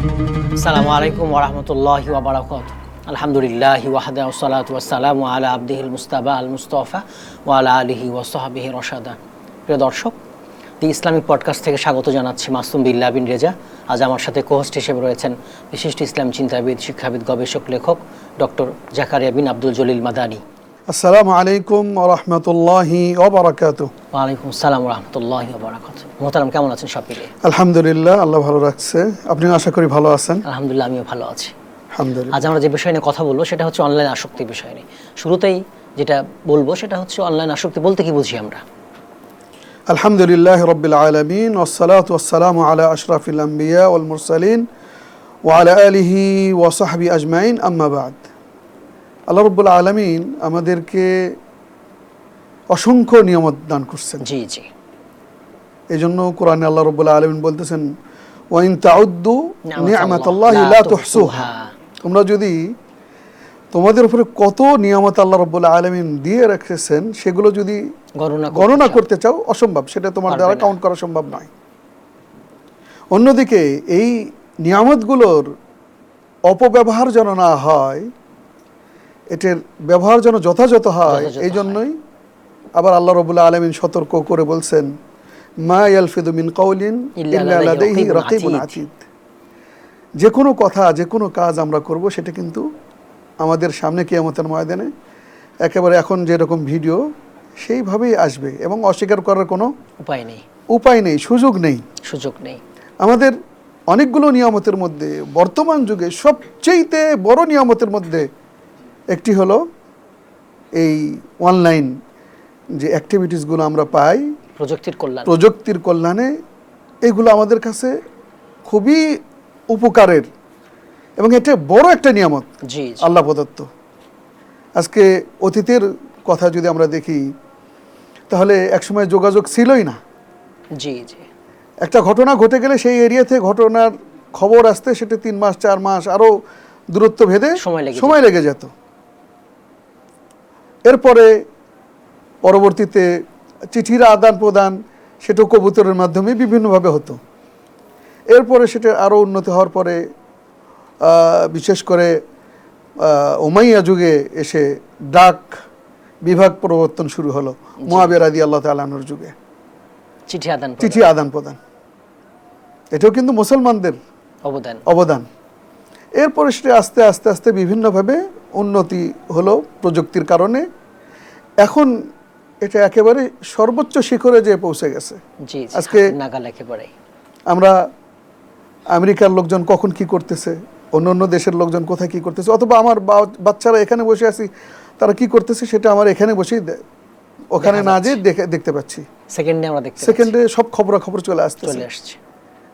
আসসালামু আলাইকুম ওয়া রাহমাতুল্লাহি ওয়া বারাকাতুহু। আলহামদুলিল্লাহি ওয়াহদাহু ওয়াসসালাতু ওয়াসসালামু আলা আবদিহিল মুস্তাবা আল মুস্তাফা ওয়া আলা আলিহি ওয়া সাহবিহি রাশাদা। প্রিয় দর্শক, দি ইসলামিক পডকাস্ট থেকে স্বাগত জানাচ্ছি মাসুম বিল্লাহ বিন রেজা। আজ আমার সাথে কোহোস্ট হিসেবে রয়েছেন বিশিষ্ট ইসলাম চিন্তাবিদ, শিক্ষাবিদ, গবেষক, লেখক ডক্টর জাকারিয়া বিন আব্দুল জলিল মাদানী। আসসালামু আলাইকুম ওয়া রাহমাতুল্লাহি ওয়া বারাকাতুহু। ওয়া আলাইকুম আসসালাম ওয়া রাহমাতুল্লাহি ওয়া বারাকাতুহু। মোহতারাম, কেমন আছেন সব মিলিয়ে? আলহামদুলিল্লাহ, আল্লাহ ভালো রাখছে। আপনি আশা করি ভালো আছেন? আলহামদুলিল্লাহ, আমিও ভালো আছি। আলহামদুলিল্লাহ। আজ আমরা যে বিষয় নিয়ে কথা বলবো সেটা হচ্ছে অনলাইন আসক্তি বিষয় নিয়ে। শুরুতেই যেটা বলবো সেটা হচ্ছে অনলাইন আসক্তি বলতে কি বুঝি আমরা। আলহামদুলিল্লাহ রাব্বিল আলামিন ওয়াসসালাতু ওয়াসসালামু আলা আশরাফিল আম্বিয়া ওয়াল মুরসালিন ওয়া আলা আলিহি ওয়া সাহবিহি আজমাইন, আম্মা বাদ। আল্লাহ রাব্বুল আলামিন আমাদেরকে অসংখ্য নিয়ামত দান করছেন। জি জি। এজন্য কোরআনে আল্লাহ রাব্বুল আলামিন বলতেছেন, ওয়া ইন তাউদ্দু নি'মাতাল্লাহি লা তুহসুহা। তোমরা যদি তোমাদের উপরে কত নিয়ামত আল্লাহ রাব্বুল আলামিন দিয়ে রেখেছেন সেগুলো যদি গণনা করতে চাও, অসম্ভব। সেটা তোমার দ্বারা কাউন্ট করা সম্ভব নয়। অন্যদিকে এই নিয়ামতগুলোর অপব্যবহার যেন না হয়, এটার ব্যবহার যেন যথাযথ হয়, এই জন্যই আবার আল্লাহ রাব্বুল আলামিন সতর্ক করে বলছেন, মা ইয়ালফিদু মিন কাউলিন ইল্লা লাদাইহি রাকিবুন আতীদ। যে কোনো কথা, যে কোনো কাজ আমরা করব সেটা কিন্তু আমাদের সামনে কিয়ামতের ময়দানে একেবারে এখন যেরকম ভিডিও সেইভাবেই আসবে এবং অস্বীকার করার কোনো উপায় নেই, সুযোগ নেই। আমাদের অনেকগুলো নিয়ামতের মধ্যে বর্তমান যুগে সবচেয়ে বড় নিয়ামতের মধ্যে একটি হলো এই অনলাইন যে অ্যাক্টিভিটিসগুলো আমরা পাই প্রযুক্তির কল্যাণে। এগুলো আমাদের কাছে খুবই উপকারের এবং এটা বড় একটা নিয়ামত আল্লাহ প্রদত্ত। আজকে অতীতের কথা যদি আমরা দেখি তাহলে একসময় যোগাযোগ ছিলই না। জি জি। একটা ঘটনা ঘটে গেলে সেই এরিয়াতে ঘটনার খবর আসতে সেটা 3 মাস 4 মাস আরও দূরত্ব ভেদে সময় লেগে যেত। এরপরে পরবর্তীতে চিঠির আদান প্রদান সেটা কবুতরের মাধ্যমে বিভিন্নভাবে হতো। এরপরে সেটা আরও উন্নতি হওয়ার পরে বিশেষ করে উমাইয়া যুগে এসে ডাক বিভাগ প্রবর্তন শুরু হলো মুআবিয়া রাদিয়াল্লাহু তাআলা আনহুর যুগে, চিঠি আদান প্রদান। এটাও কিন্তু মুসলমানদের অবদান। এরপরে সেটা আস্তে আস্তে আস্তে বিভিন্নভাবে উন্নতি হলো প্রযুক্তির কারণে। এখন এটা একেবারে সর্বোচ্চ শিখরে যে পৌঁছে গেছে। আজকে আমরা আমেরিকার লোকজন কখন কি করতেছে, অন্য দেশের লোকজন কোথায় কি করতেছে, অথবা আমার বাচ্চারা এখানে বসে আছি তারা কি করতেছে সেটা আমার এখানে বসেই ওখানে না যেয়ে দেখতে পাচ্ছি। সেকেন্ডে সব খবরাখবর চলে আসছে।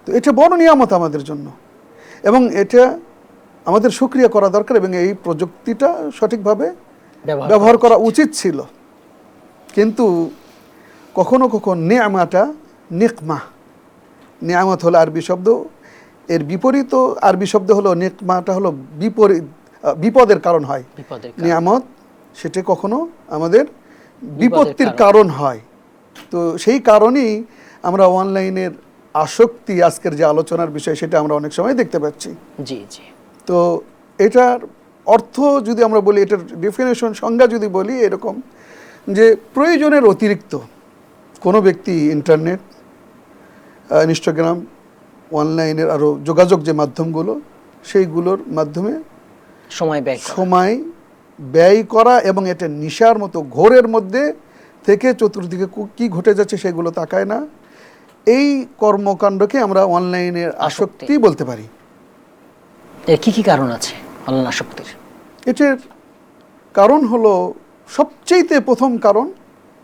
তো এটা বড় নিয়ামত আমাদের জন্য এবং এটা আমাদের শুকরিয়া করা দরকার এবং এই প্রযুক্তিটা সঠিকভাবে ব্যবহার করা উচিত ছিল। কিন্তু কখনো কখনো নেয়ামাটা নিকমা, নিয়ামত হলো আরবি শব্দ, এর বিপরীত আরবি শব্দ হলো নিকমাটা হলো বিপদের কারণ হয়। নিয়ামত সেটা কখনো আমাদের বিপত্তির কারণ হয়। তো সেই কারণেই আমরা অনলাইনের আসক্তি, আজকের যে আলোচনার বিষয়, সেটা আমরা অনেক সময় দেখতে পাচ্ছি। জি জি। তো এটার অর্থ যদি আমরা বলি, এটার ডেফিনেশন, সংজ্ঞা যদি বলি এরকম যে প্রয়োজনের অতিরিক্ত কোনো ব্যক্তি ইন্টারনেট, ইনস্টাগ্রাম, অনলাইনের আরও যোগাযোগ যে মাধ্যমগুলো সেইগুলোর মাধ্যমে সময় ব্যয় করা এবং এটা নেশার মতো ঘোরের মধ্যে থেকে চতুর্দিকে কি ঘটে যাচ্ছে সেগুলো তাকায় না, এই কর্মকাণ্ডকে আমরা অনলাইনের আসক্তি বলতে পারি। এর কি কারণ আছে অনলাইন আসক্তির? এটার কারণ হলো, সবচেয়ে প্রথম কারণ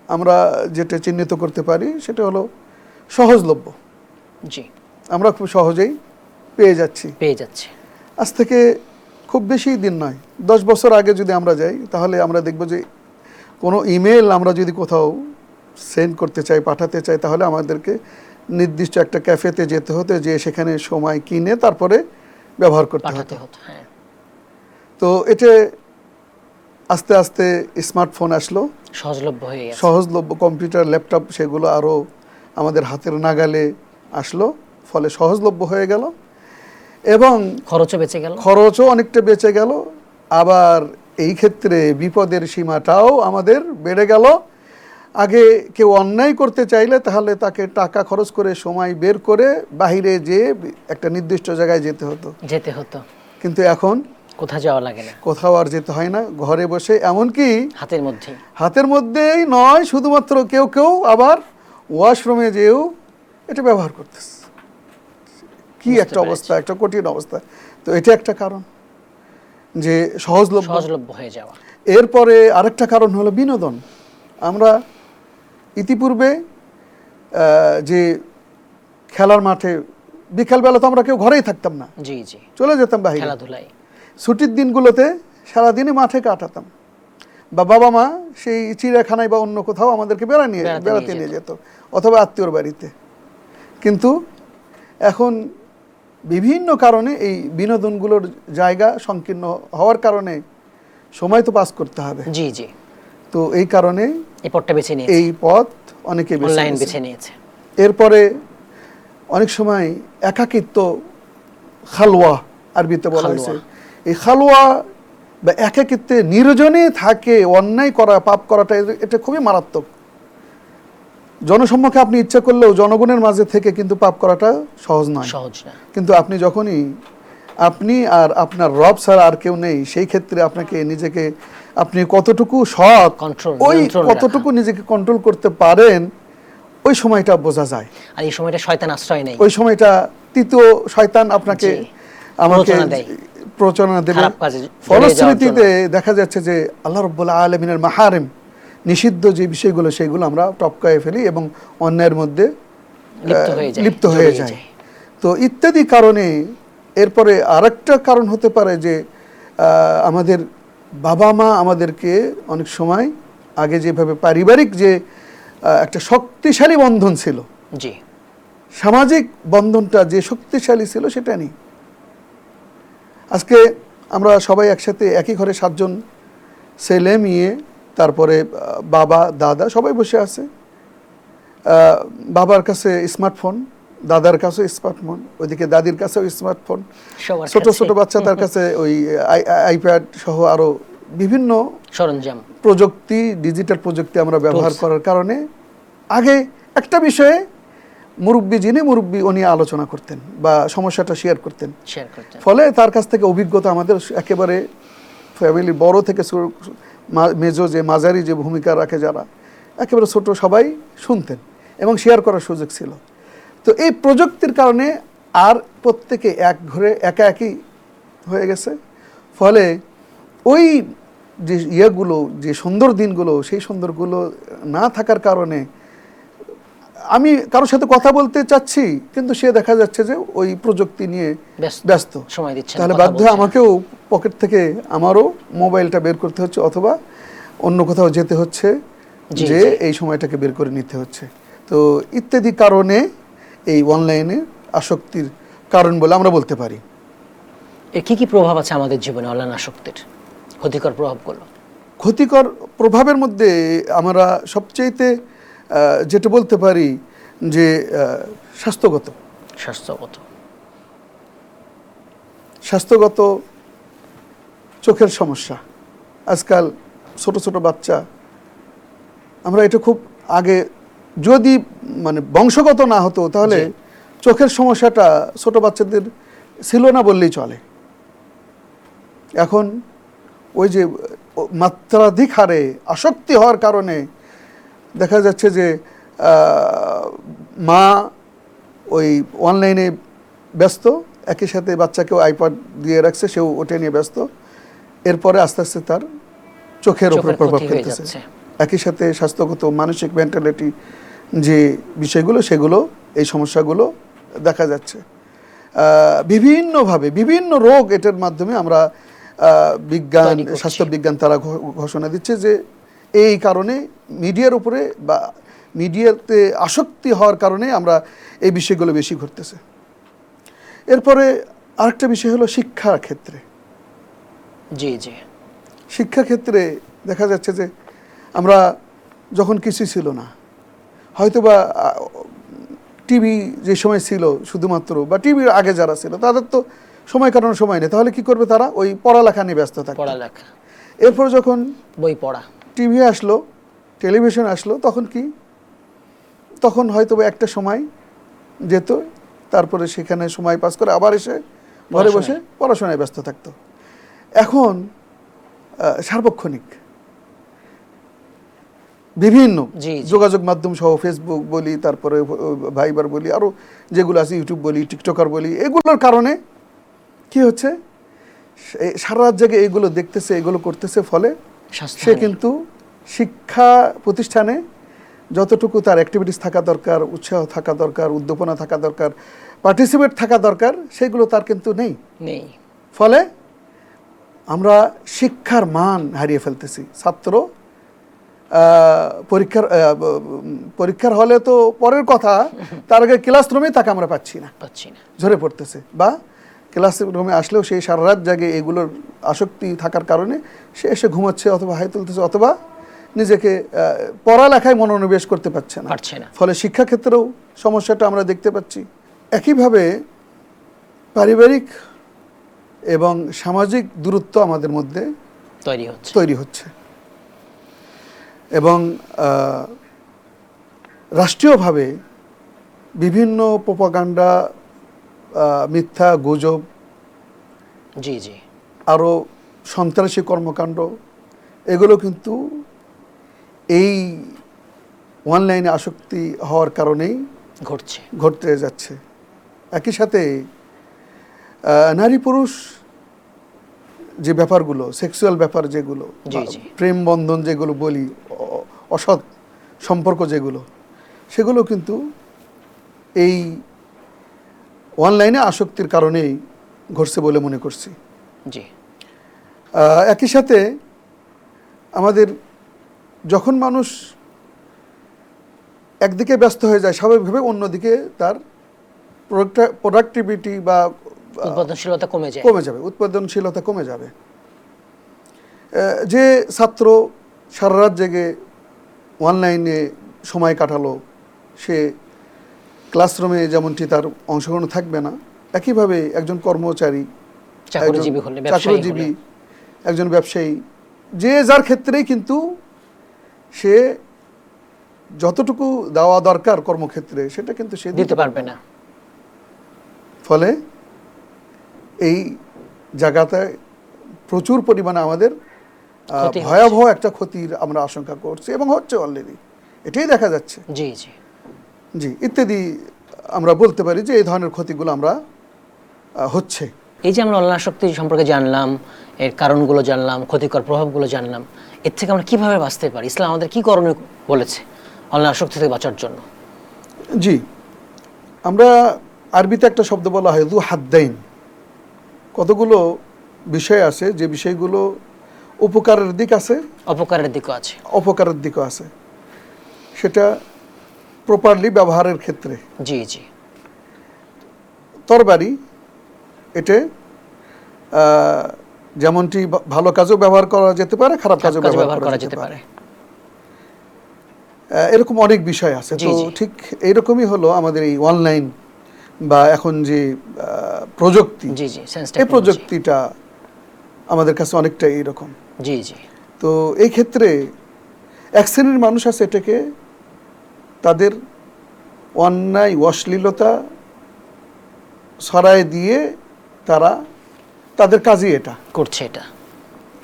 আমরা যেটা চিহ্নিত করতে পারি সেটা হলো সহজলভ্য। জি, আমরা খুব সহজেই পেয়ে যাচ্ছি। আজ থেকে খুব বেশি দিন নয়, 10 বছর আগে যদি আমরা যাই তাহলে আমরা দেখব যে কোনো ইমেল আমরা যদি কোথাও সেন্ড করতে চাই, পাঠাতে চাই, তাহলে আমাদেরকে নির্দিষ্ট একটা ক্যাফেতে যেতে হতো, যে সেখানে সময় কিনে তারপরে ব্যবহার করতে হতো। তো এটা আস্তে আস্তে স্মার্টফোন আসলো, সহজলভ্য কম্পিউটার, ল্যাপটপ, সেগুলো আরও আমাদের হাতের নাগালে আসলো, ফলে সহজলভ্য হয়ে গেল। এবং খরচও বেঁচে গেল, খরচও অনেকটা বেঁচে গেল। আবার এই ক্ষেত্রে বিপদের সীমাটাও আমাদের বেড়ে গেল। আগে কেউ অন্যায় করতে চাইলে তাহলে তাকে টাকা খরচ করে সময় বের করে বাইরে যেয়ে একটা নির্দিষ্ট জায়গায় যেতে হতো। কিন্তু এখন কোথাও যাওয়া লাগে না, কোথাও আর যেতে হয় না, ঘরে বসে, এমনকি হাতের মধ্যেই নয়, শুধুমাত্র কেউ কেউ আবার ওয়াশরুমে যেও এটা ব্যবহার করতেছে। কি একটা অবস্থা, একটা কঠিন অবস্থা। তো এটা একটা কারণ যে সহজলভ্য হয়ে যাওয়া। এরপরে আরেকটা কারণ হলো বিনোদন। আমরা ইতিপূর্বে যে খেলার মাঠে বিকালবেলা তো আমরা কেউ ঘরেই থাকতাম না, চলে যেতাম বাইরে খেলাধুলায়। ছুটির দিনগুলোতে সারাদিনই মাঠে কাটাতাম, বা বাবা মা সেই চিড়িয়াখানায় বা অন্য কোথাও আমাদেরকে বেড়াতে নিয়ে যেত, অথবা আত্মীয়র বাড়িতে। কিন্তু এখন বিভিন্ন কারণে এই বিনোদনগুলোর জায়গা সংকীর্ণ হওয়ার কারণে সময় তো পাস করতে হবে। তো এই কারণে এই পথ অনেকে বেছে নিয়েছে। এরপরে অনেক সময় একাকিত্ব, খালওয়া আরবিতে বলা হয়েছে, এই খালওয়া বা একাকিত্বে নির্জনে থাকে অন্যায় করা, পাপ করাটা এটা খুবই মারাত্মক। জনসম্মুখে আপনি ইচ্ছা করলেও জনগণের মাঝে থেকে কিন্তু পাপ করাটা সহজ নয়। কিন্তু আপনি যখনই আপনি আর আপনার রব ছাড়া আর কেউ নেই, সেই ক্ষেত্রে আপনাকে নিজেকে আপনি কতটুকু সৎ, ওই কতটুকু নিজেকে কন্ট্রোল করতে পারেন, ওই সময়টা বোঝা যায়। আর এই সময়টা শয়তান আশ্রয় নেই, ওই সময়টা তৃতীয় শয়তান আমাকে প্রচোদনা দেবে। ফলশ্রুতিতে দেখা যাচ্ছে যে আল্লাহ রাব্বুল আলামিনের মাহারিম, নিষিদ্ধ যে বিষয়গুলো, সেগুলো আমরা টপকায়ে ফেলি এবং অন্যায়ের মধ্যে লিপ্ত হয়ে যায়। তো ইত্যাদি কারণে এরপরে আরেকটা কারণ হতে পারে যে আমাদের বাবা মা আমাদেরকে অনেক সময় আগে যেভাবে পারিবারিক যে একটা শক্তিশালী বন্ধন ছিল, সামাজিক বন্ধনটা যে শক্তিশালী ছিল, সেটা নেই। আজকে আমরা সবাই একসাথে একই ঘরে 7 জন ছেলে মেয়ে, তারপরে বাবা দাদা সবাই বসে আছে। বাবার কাছে স্মার্টফোন, দাদার কাছে স্মার্টফোন, ওইদিকে দাদির কাছেও স্মার্টফোন, ছোট ছোট বাচ্চা তার কাছে ওই আইপ্যাড সহ আরো বিভিন্ন সরঞ্জাম, প্রযুক্তি, ডিজিটাল প্রযুক্তি আমরা ব্যবহার করার কারণে আগে একটা বিষয়ে মুরব্বী উনি আলোচনা করতেন বা সমস্যাটা শেয়ার করতেন। ফলে তার কাছ থেকে অভিজ্ঞতা আমাদের একেবারে ফ্যামিলি বড় থেকে মেজো যে মাঝারি যে ভূমিকা রাখে যারা, একেবারে ছোট সবাই শুনতেন এবং শেয়ার করার সুযোগ ছিল। তো এই প্রযুক্তির কারণে আর প্রত্যেকে এক ঘরে একা একই হয়ে গেছে। ফলে ওই যে ইয়েগুলো, যে সুন্দর দিনগুলো, সেই সুন্দরগুলো না থাকার কারণে আমি কারোর সাথে কথা বলতে চাচ্ছি, কিন্তু সে দেখা যাচ্ছে যে ওই প্রযুক্তি নিয়ে ব্যস্ত, সময় দিচ্ছে। তাহলে বাধ্য আমাকেও পকেট থেকে আমারও মোবাইলটা বের করতে হচ্ছে, অথবা অন্য কোথাও যেতে হচ্ছে, যে এই সময়টাকে বের করে নিতে হচ্ছে। তো ইত্যাদি কারণে এই অনলাইনে আসক্তির কারণ বলে আমরা বলতে পারি। এর কি প্রভাব আছে আমাদের জীবনে অনলাইন আসক্তির, ক্ষতিকর প্রভাবগুলো? ক্ষতিকর প্রভাবের মধ্যে আমরা সবচেয়েতে যেটা বলতে পারি যে স্বাস্থ্যগত চোখের সমস্যা। আজকাল ছোট ছোট বাচ্চা, আমরা এটা খুব আগে যদি মানে বংশগত না হতো তাহলে চোখের সমস্যাটা ছোট বাচ্চাদের ছিল না বললেই চলে। এখন ওই যে মাত্রাধিক হারে আসক্তি হওয়ার কারণে দেখা যাচ্ছে যে মা ওই অনলাইনে ব্যস্ত, একই সাথে বাচ্চাকেও আইপ্যাড দিয়ে রাখছে, সেও ওটা নিয়ে ব্যস্ত। এরপরে আস্তে আস্তে তার চোখের উপর প্রভাব ফেলতেছে। একই সাথে স্বাস্থ্যগত মানসিক মেন্টালিটি যে বিষয়গুলো, সেগুলো, এই সমস্যাগুলো দেখা যাচ্ছে বিভিন্নভাবে। বিভিন্ন রোগ এটার মাধ্যমে আমরা বিজ্ঞান, স্বাস্থ্য বিজ্ঞান তারা ঘোষণা দিচ্ছে যে এই কারণে মিডিয়ার উপরে বা মিডিয়াতে আসক্তি হওয়ার কারণে আমরা এই বিষয়গুলো বেশি ঘটতেছে। এরপরে আরেকটা বিষয় হলো শিক্ষার ক্ষেত্রে। শিক্ষাক্ষেত্রে দেখা যাচ্ছে যে আমরা যখন কিছু ছিল না, হয়তোবা টিভি যে সময় ছিল শুধুমাত্র, বা টিভির আগে যারা ছিল তাদের তো সময় কাটানোর সময় নেই, তাহলে কি করবে তারা? ওই পড়ালেখা নিয়ে ব্যস্ত থাকে। পড়ালেখা, এরপর যখন বই পড়া, টিভি আসলো, টেলিভিশন আসলো, তখন কি? তখন হয়তো একটা সময় যেত, তারপরে সেখানে সময় পাস করে আবার এসে ঘরে বসে পড়াশোনায় ব্যস্ত থাকতো। এখন সার্বক্ষণিক বিভিন্ন যোগাযোগ মাধ্যম সহ, ফেসবুক বলি, তারপরে ভাইবার বলি, আরও যেগুলো আছে, ইউটিউব বলি, টিকটকার বলি, এগুলোর কারণে কি হচ্ছে? সারা রাত জেগে এগুলো দেখতেছে, এগুলো করতেছে, ফলে সে কিন্তু শিক্ষা প্রতিষ্ঠানে যতটুকু তার অ্যাক্টিভিটিস থাকা দরকার, উৎসাহ থাকা দরকার, উদ্দীপনা থাকা দরকার, পার্টিসিপেট থাকা দরকার, সেগুলো তার কিন্তু নেই। ফলে আমরা শিক্ষার মান হারিয়ে ফেলতেছি। ছাত্র পরীক্ষার হলে তো পরের কথা, তার আগে ক্লাসরুমেই তাকে আমরা পাচ্ছি না, ঝরে পড়তেছে। বা ক্লাসরুমে আসলেও সেই সারা রাত জাগে এগুলোর আসক্তি থাকার কারণে সে এসে ঘুমাচ্ছে, অথবা হাই তুলতেছে, অথবা নিজেকে পড়ালেখায় মনোনিবেশ করতে পারছে না। ফলে শিক্ষাক্ষেত্রেও সমস্যাটা আমরা দেখতে পাচ্ছি। একইভাবে পারিবারিক এবং সামাজিক দূরত্ব আমাদের মধ্যে তৈরি হচ্ছে এবং রাষ্ট্রীয়ভাবে বিভিন্ন প্রোপাগান্ডা, মিথ্যা গুজব, আরও সন্ত্রাসী কর্মকাণ্ড, এগুলো কিন্তু এই অনলাইনে আসক্তি হওয়ার কারণেই ঘটতে যাচ্ছে। একই সাথে নারী পুরুষ যে ব্যাপারগুলো, সেক্সুয়াল ব্যাপার যেগুলো, প্রেম বন্ধন যেগুলো বলি, অসৎ সম্পর্ক যেগুলো, সেগুলো কিন্তু এই অনলাইনে আসক্তির কারণেই ঘটছে বলে মনে করছি। একই সাথে আমাদের যখন মানুষ একদিকে ব্যস্ত হয়ে যায়, স্বাভাবিকভাবে অন্যদিকে তার প্রোডাক্টিভিটি বা উৎপাদনশীলতা কমে যাবে। যে ছাত্র সারা রাত জেগে অনলাইনে সময় কাটালো, সে ক্লাসরুমে যেমনটি তার অংশগ্রহণ থাকবে না, একইভাবে একজন কর্মচারী, চাকরিজীবী, একজন ব্যবসায়ী, যে যার ক্ষেত্রেই কিন্তু সে যতটুকু দেওয়া দরকার কর্মক্ষেত্রে, সেটা কিন্তু সে দিতে পারবে না। ফলে এই জায়গাতে প্রচুর পরিমাণে আমাদের ভয়াবহ একটা ক্ষতির আমরা আশঙ্কা করছি এবং হচ্ছে অলরেডি, এটাই দেখা যাচ্ছে। জি ইত্যাদি আমরা বলতে পারি যে এই ধরনের ক্ষতিগুলো আমরা হচ্ছে। এই যে আমরা অনলাইন আসক্তি সম্পর্কে জানলাম, এর কারণগুলো জানলাম, ক্ষতিকর প্রভাবগুলো জানলাম, এর থেকে আমরা কিভাবে বাঁচতে পারি? ইসলাম আমাদের কি করণীয় বলেছে অনলাইন আসক্তি থেকে বাঁচার জন্য? জি, আমরা আরবিতে একটা শব্দ বলা হয় যু হাদ্দাইন। কতগুলো বিষয় আছে, যে বিষয়গুলো উপকারের দিক আছে, অপকারের দিকও আছে। সেটা প্রপারলি ব্যবহারের ক্ষেত্রে। তরবারি এটা যেমনটি ভালো কাজেও ব্যবহার করা যেতে পারে, খারাপ কাজেও ব্যবহার করা যেতে পারে। এরকম অনেক বিষয় আছে। তো ঠিক এইরকমই হলো আমাদের এই অনলাইন বা এখন যে প্রযুক্তি, এই প্রযুক্তিটা আমাদের কাছে অনেকটা এইরকম। তো এই ক্ষেত্রে এক শ্রেণীর মানুষ আছে এটাকে তাদের অন্যায় অশ্লীলতা ছড়ায় দিয়ে তারা তাদের কাজই এটা করছে,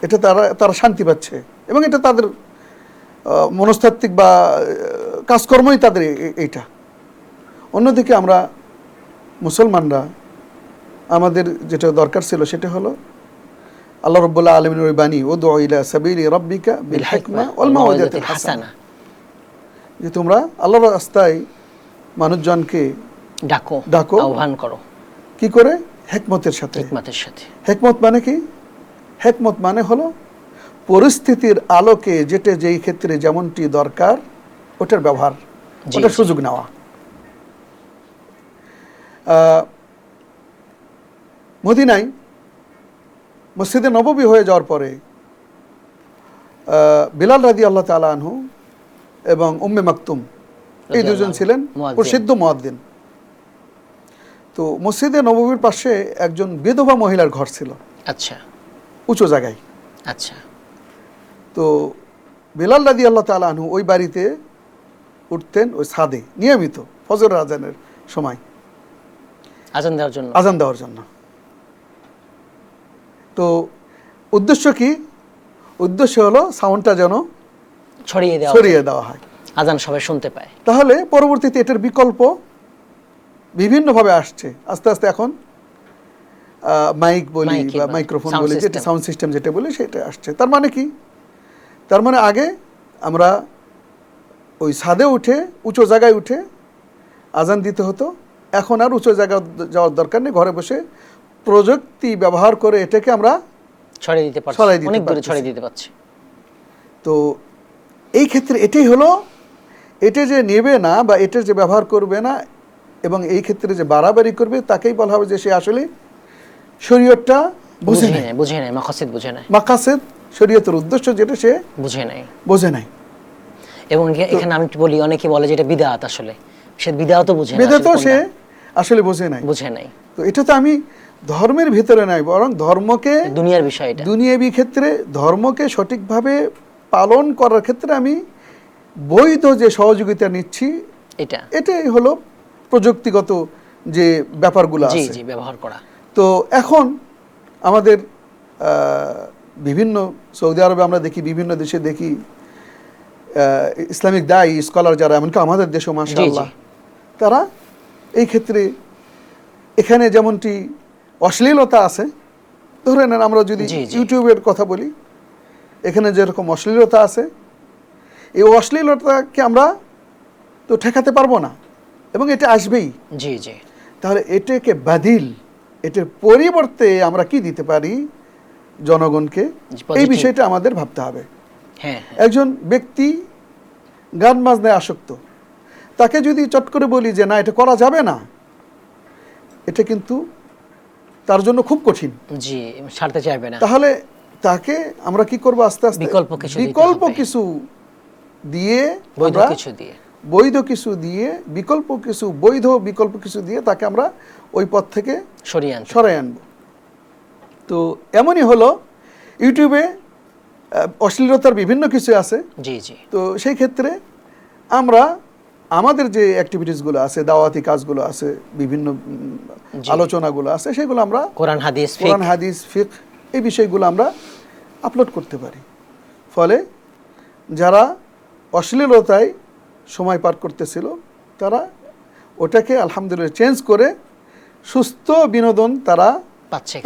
এটা তারা শান্তি পাচ্ছে এবং এটা তাদের মনস্তাত্ত্বিক বা কাজকর্মই তাদের এইটা। অন্যদিকে আমরা মুসলমানরা, আমাদের যেটা দরকার ছিল সেটা হলো আল্লাহ রাব্বুল আলামিনের ওই বাণী, উদউ ইলা সাবিলি রাব্বিকা বিল হিকমা ওয়াল মাউইযাতিল হাসানা, যে তোমরা আল্লাহর রাস্তায় মানুষজনকে ডাকো, আহ্বান করো। কি করে? হিকমতের সাথে। হিকমত মানে কি? হিকমত মানে হলো পরিস্থিতির আলোকে যেটা যেই ক্ষেত্রে যেমনটি দরকার ওটার ব্যবহার, ওটার সুযোগ নেওয়া। মদিনায় মসজিদে নববী হয়ে যাওয়ার পরে বিলাল রাদিয়াল্লাহু তাআলা আনহু এবং উম্মে মাকতুম, এই দুজন ছিলেন প্রসিদ্ধ মুয়াজ্জিন। তো তো মসজিদে নববীর পাশে একজন বিধবা মহিলার ঘর ছিল, আচ্ছা উঁচু জায়গায়। আচ্ছা। তো বেলাল রাদিয়াল্লাহু তাআলা আনহু ওই বাড়িতে উঠতেন ওই ছাদে নিয়মিত ফজর আজানের সময় আজান দেওয়ার জন্য। আজান দেওয়ার জন্য। তো উদ্দেশ্য কি? উদ্দেশ্য হলো সাউন্ডটা যেন ছড়িয়ে দেওয়া হয়, আজান সবাই শুনতে পায়। তাহলে পরবর্তীতে এটার বিকল্প বিভিন্নভাবে আসছে। আস্তে আস্তে এখন মাইক বলি বা মাইক্রোফোন বলি, যেটা সাউন্ড সিস্টেম যেটা বলি সেটা আসছে। তার মানে কি? তার মানে আগে আমরা ওই ছাদে উঠে উঁচু জায়গায় উঠে আজান দিতে হতো, এখন আর উঁচু জায়গায় যাওয়ার দরকার নেই, ঘরে বসে প্রযুক্তি ব্যবহার করে এটাকে আমরা ছড়িয়ে দিতে পারছি, অনেক দূরে ছড়িয়ে দিতে পারছি। তো এই ক্ষেত্রে এটাই হলো, এটা যে নেবে না বা এটার যে ব্যবহার করবে না এবং এই ক্ষেত্রে যে বাড়াবাড়ি করবে তাকেই বলা হবে যে সে আসলে শরীয়তটা বুঝে নাই, মাকাসিদ বুঝে নাই, মাকাসিদ শরীয়তের উদ্দেশ্য যেটা সে বোঝে নাই। এবং এখানে আমি বলি, অনেকে বলে যে এটা বিদআত, আসলে সে বিদআতও বুঝে না, বিদআতও সে আসলে বুঝে নাই। তো এটা তো আমি ধর্মের ভিতরে নাই, বরং ধর্মকে, দুনিয়ার বিষয়, এটা দুনিয়াবি ক্ষেত্রে ধর্মকে সঠিকভাবে পালন করার ক্ষেত্রে আমি বৈধ যে সহযোগিতা নিচ্ছি, এটাই হলো প্রযুক্তিগত যে ব্যাপারগুলো আছে, জি ব্যবহার করা। তো এখন আমাদের বিভিন্ন সৌদি আরবে আমরা দেখি, বিভিন্ন দেশে দেখি ইসলামিক দায়ী স্কলার যারা, এমনকি আমাদের দেশও মাশাআল্লাহ, তারা এই ক্ষেত্রে এখানে যেমনটি অশ্লীলতা আছে, ধরে নেন আমরা যদি ইউটিউবের কথা বলি, এখানে যেরকম অশ্লীলতা আছে, এই অশ্লীলতাকে আমরা তো ঠেকাতে পারবো না এবং এটা আসবেই। তাহলে এটাকে বাদিল, এটার পরিবর্তে আমরা কি দিতে পারি জনগণকে, এই বিষয়টা আমাদের ভাবতে হবে। একজন ব্যক্তি গান বাজনায় আসক্ত, তাকে যদি চট করে বলি যে না এটা করা যাবে না, এটা কিন্তু তার জন্য খুব কঠিন, ছাড়তে চাইবে না। তাহলে তাকে আমরা কি করব? আস্তে আস্তে বিকল্প কিছু দিয়ে, বৈধ কিছু দিয়ে, বৈধ বিকল্প কিছু দিয়ে তাকে আমরা ওই পথ থেকে সরিয়ে আনব। তো এমনই হলো, ইউটিউবে অশ্লীলতার বিভিন্ন কিছু আছে। তো সেই ক্ষেত্রে আমরা আমাদের যে অ্যাক্টিভিটিসগুলো আছে, দাওয়াতি কাজগুলো আছে, বিভিন্ন আলোচনাগুলো আছে, সেগুলো আমরা কোরআন হাদিস ফিকহ এই বিষয়গুলো আমরা আপলোড করতে পারি। ফলে যারা অশ্লীলতায় সময় পার করতেছিল তারা ওটাকে আলহামদুলিল্লাহ চেঞ্জ করে সুস্থ বিনোদন তারা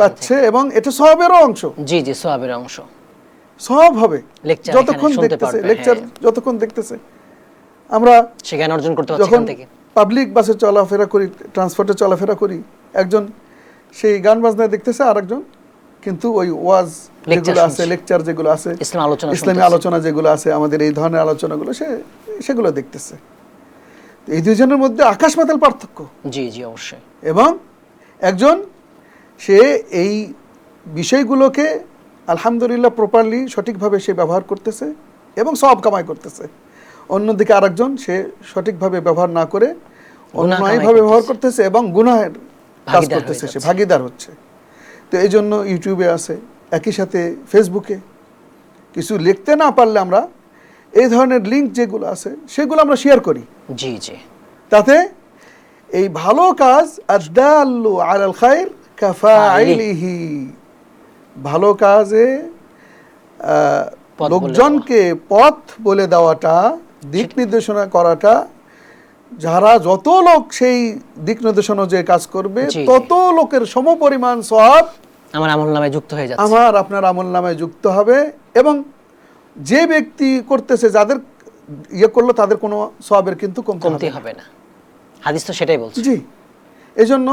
পাচ্ছে এবং এটা সওয়াবেরও অংশ। সওয়াবের অংশ, সওয়াব হবে যতক্ষণ দেখতেছে, লেকচার যতক্ষণ দেখতেছে। আমরা জ্ঞান অর্জন করতে পারছি এখান থেকে। পাবলিক বাসে চলাফেরা করি, ট্রান্সপোর্টে চলাফেরা করি, একজন সেই গান বাজনা দেখতেছে, আর একজন কিন্তু ওই ওয়াজ যেগুলো আছে, লেকচার যেগুলো আছে, ইসলামী আলোচনা যেগুলো আছে, আমাদের এই ধরনের আলোচনাগুলো সেগুলো দেখতেছে। এই দুইজনের মধ্যে আকাশ পাতাল পার্থক্য। অবশ্যই। এবং একজন সে এই বিষয়গুলোকে আলহামদুলিল্লাহ প্রপারলি সঠিকভাবে সে ব্যবহার করতেছে এবং সওয়াব কামাই করতেছে। অন্যদিকে আরেকজন সে সঠিকভাবে ব্যবহার না করে অন্যায়ভাবে ব্যবহার করতেছে এবং গুনাহের কাজ করতেছে, সে ভাগীদার হচ্ছে। তো এই জন্য ইউটিউবে আছে, একই সাথে ফেসবুকে কিছু লিখতে না পারলে আমরা এই ধরনের লিঙ্ক যেগুলো আছে সেগুলো আমরা শেয়ার করি। তাতে এই ভালো কাজ, আদাল্লু আলাল খায়র কাফাইলিহি, ভালো কাজে লোকজনকে পথ বলে দেওয়াটা, দিক নির্দেশনা করাটা, যারা যত লোক সেই দিক নির্দেশনা যে কাজ করবে তত লোকের সমপরিমাণ সওয়াব আমার আমলনামায় যুক্ত হয়ে যাচ্ছে, আমার আপনার আমলনামায় যুক্ত হবে। এবং যে ব্যক্তি করতেছে, যাদের করলো তাদের কোনো সওয়াবের কিন্তু কমতি হবে না। হাদিস তো সেটাই বলছে। এজন্য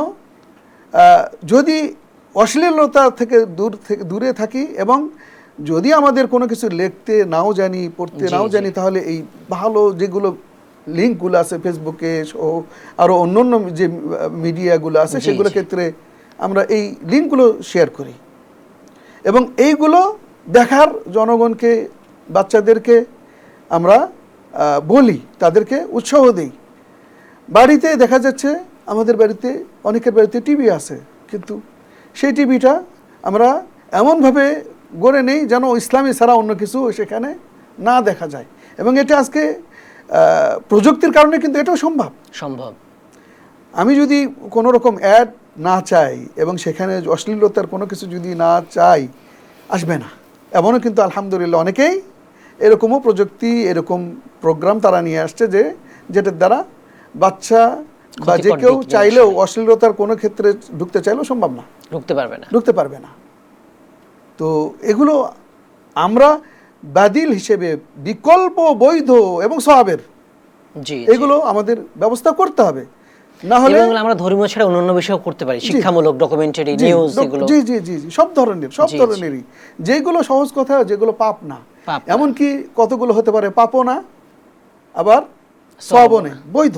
যদি অশ্লীলতা থেকে দূরে থাকি এবং যদি আমাদের কোনো কিছু লিখতে নাও জানি, পড়তে নাও জানি, তাহলে এই ভালো যেগুলো লিঙ্কগুলো আছে ফেসবুকে ও আরও অন্য যে মিডিয়াগুলো আছে সেগুলো ক্ষেত্রে আমরা এই লিঙ্কগুলো শেয়ার করি এবং এইগুলো দেখার জনগণকে, বাচ্চাদেরকে আমরা বলি, তাদেরকে উৎসাহ দিই। বাড়িতে দেখা যাচ্ছে আমাদের বাড়িতে অনেকের বাড়িতে টিভি আছে, কিন্তু সেই টিভিটা আমরা এমনভাবে গড়ে নেই যেন ইসলামী ছাড়া অন্য কিছু সেখানে না দেখা যায়। এবং এটা আজকে প্রযুক্তির কারণে কিন্তু এটাও সম্ভব। আমি যদি কোনো রকম অ্যাড না চাই এবং সেখানে অশ্লীলতার কোনো কিছু যদি না চাই, আসবে না। এমনও কিন্তু আলহামদুলিল্লাহ অনেকেই এরকমও প্রযুক্তি, এরকম প্রোগ্রাম তারা নিয়ে আসছে যেটার দ্বারা বাচ্চা বা যে কেউ চাইলেও অশ্লীলতার কোনো ক্ষেত্রে ঢুকতে চাইলেও সম্ভব না, ঢুকতে পারবে না। তো এগুলো আমরা বাদিল হিসেবে বিকল্প, বৈধ এবং সওয়াবের, এগুলো আমাদের ব্যবস্থা করতে হবে। না হলে আমরা ধর্মীয় ছাড়া অন্যান্য বিষয় করতে পারি, শিক্ষামূলক, ডকুমেন্টারি, নিউজ, এগুলো জি সব ধরনেরই, যেগুলো সহজ কথা, যেগুলো পাপ না, এমনকি কতগুলো হতে পারে পাপও না, আবার সওয়াবও নেই, বৈধ।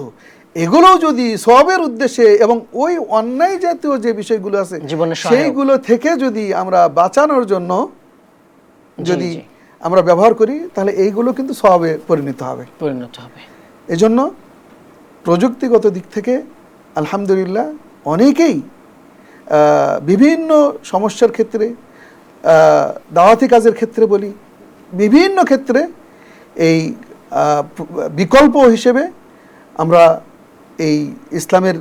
এগুলো যদি সওয়াবের উদ্দেশ্যে এবং ওই অন্যায় জাতীয় যে বিষয়গুলো আছে সেইগুলো থেকে যদি আমরা বাঁচানোর জন্য যদি আমরা ব্যবহার করি, তাহলে এইগুলো কিন্তু সওয়াবে পরিণত হবে। এজন্য প্রযুক্তিগত দিক থেকে আলহামদুলিল্লাহ অনেকেই বিভিন্ন সমস্যার ক্ষেত্রে, দাওয়াতি কাজের ক্ষেত্রে বলি, বিভিন্ন ক্ষেত্রে এই বিকল্প হিসেবে আমরা এই ইসলামের